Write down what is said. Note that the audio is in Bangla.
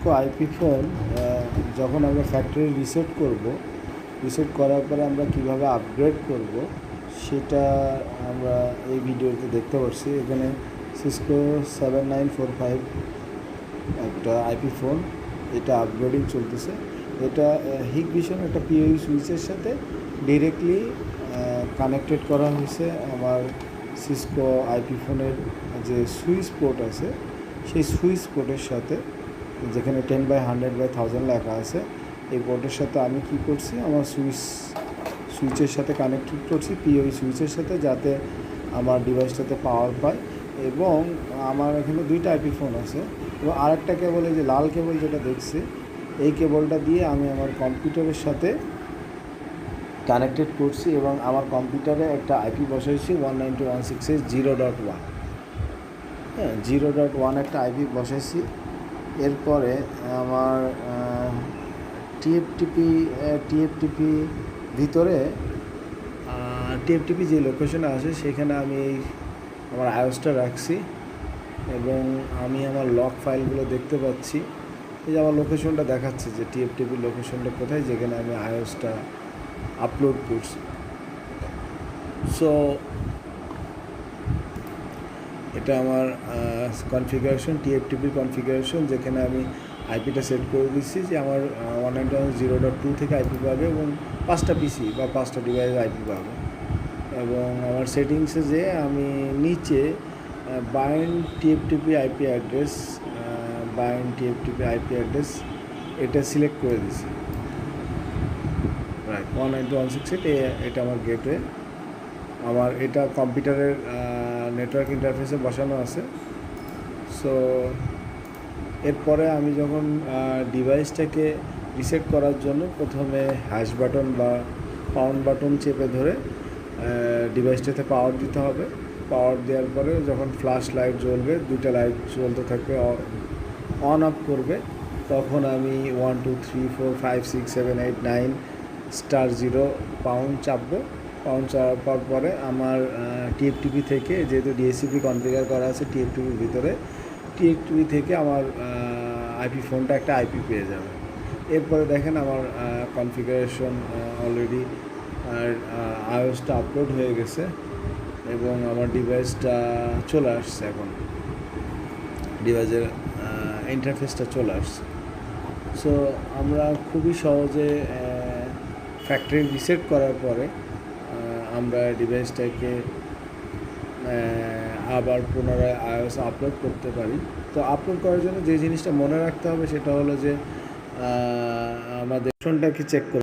সিসকো আইপি ফোন যখন আমরা ফ্যাক্টরি রিসেট করার পরে আমরা কিভাবে আপগ্রেড করব সেটা আমরা এই ভিডিওতে দেখতে পাচ্ছি। এখানে সিসকো 7945 একটা আইপি ফোন, এটা আপগ্রেডিং চলতেছে। এটা হিগভিশন একটা পিওই সুইচের সাথে ডিরেক্টলি কানেক্টেড করা হয়েছে। আমার সিসকো আইপি ফোনের যে সুইচ পোর্ট আছে সেই সুইচ পোর্টের সাথে, যেখানে 10/100/1000 লেখা আছে, এই পোর্টের সাথে আমি কি করছি, আমার সুইচের সাথে কানেক্টেড করছি, পিওই সুইচের সাথে, যাতে আমার ডিভাইসটাতে পাওয়ার পায়। এবং আমার এখানে দুইটা আইপি ফোন আছে এবং আরেকটা কেবল, এই যে লাল কেবল যেটা দেখছি, এই কেবলটা দিয়ে আমি আমার কম্পিউটারের সাথে কানেক্টেড করছি এবং আমার কম্পিউটারে একটা আইপি বসাইছি 192.168.0.1। হ্যাঁ, 0.1 একটা আইপি বসাইছি। এরপরে আমার টিএফটিপি ভিতরে টিএফটিপি যে লোকেশনে আসে সেখানে আমি আমার আইওসটা রাখছি এবং আমি আমার লক ফাইলগুলো দেখতে পাচ্ছি। এই যে আমার লোকেশনটা দেখাচ্ছে যে টিএফটিপির লোকেশনটা কোথায়, যেখানে আমি আইওসটা আপলোড করছি। সো এটা আমার কনফিগারেশন, টিএফটিপির কনফিগারেশন, যেখানে আমি আইপিটা সেট করে দিচ্ছি যে আমার 192.0.2 থেকে আইপি পাবে এবং 5টা পিসি বা 5টা ডিভাইস আইপি পাবে। এবং আমার সেটিংসে যে আমি নিচে বাইন্ড টিএফটিপি আইপি অ্যাড্রেস এটা সিলেক্ট করে দিছি। রাইট, 192.168 এটা আমার গেটওয়ে। আমার এটা কম্পিউটারের নেটওয়ার্ক ইন্টারফেসে বসানো আছে। সো এরপরে আমি যখন ডিভাইসটাকে রিসেট করার জন্য প্রথমে হ্যাশ বাটন বা পাউন্ড বাটন চেপে ধরে ডিভাইসটাতে পাওয়ার দিতে হবে। পাওয়ার দেওয়ার পরে যখন ফ্ল্যাশ লাইট জ্বলবে, দুইটা লাইট জ্বলতে থাকবে, অন অফ করবে, তখন আমি 1 2 3 4 5 6 7 8 9 *0 পাউন্ড চাপবো। পাউন্ড চাপার পরে আমার টিএফটিপি থেকে, যেহেতু ডিএসসিপি কনফিগার করা আছে টিএফটিপির ভিতরে, টিএফটিপি থেকে আমার আইপি ফোনটা একটা আইপি পেয়ে যাবে। এরপরে দেখেন আমার কনফিগারেশন অলরেডি আর আইওসটা আপলোড হয়ে গেছে এবং আমার ডিভাইসটা চলে আসছে। এখন ডিভাইসের ইন্টারফেসটা চলে আসছে। সো আমরা খুবই সহজে ফ্যাক্টরি রিসেট করার পরে আমরা ডিভাইসটাকে আবার পুনরায় আইওস আপলোড করতে পারি। তো আপলোড করার জন্য যে জিনিসটা মনে রাখতে হবে সেটা হলো যে আমাদের ফোনটাকে চেক করে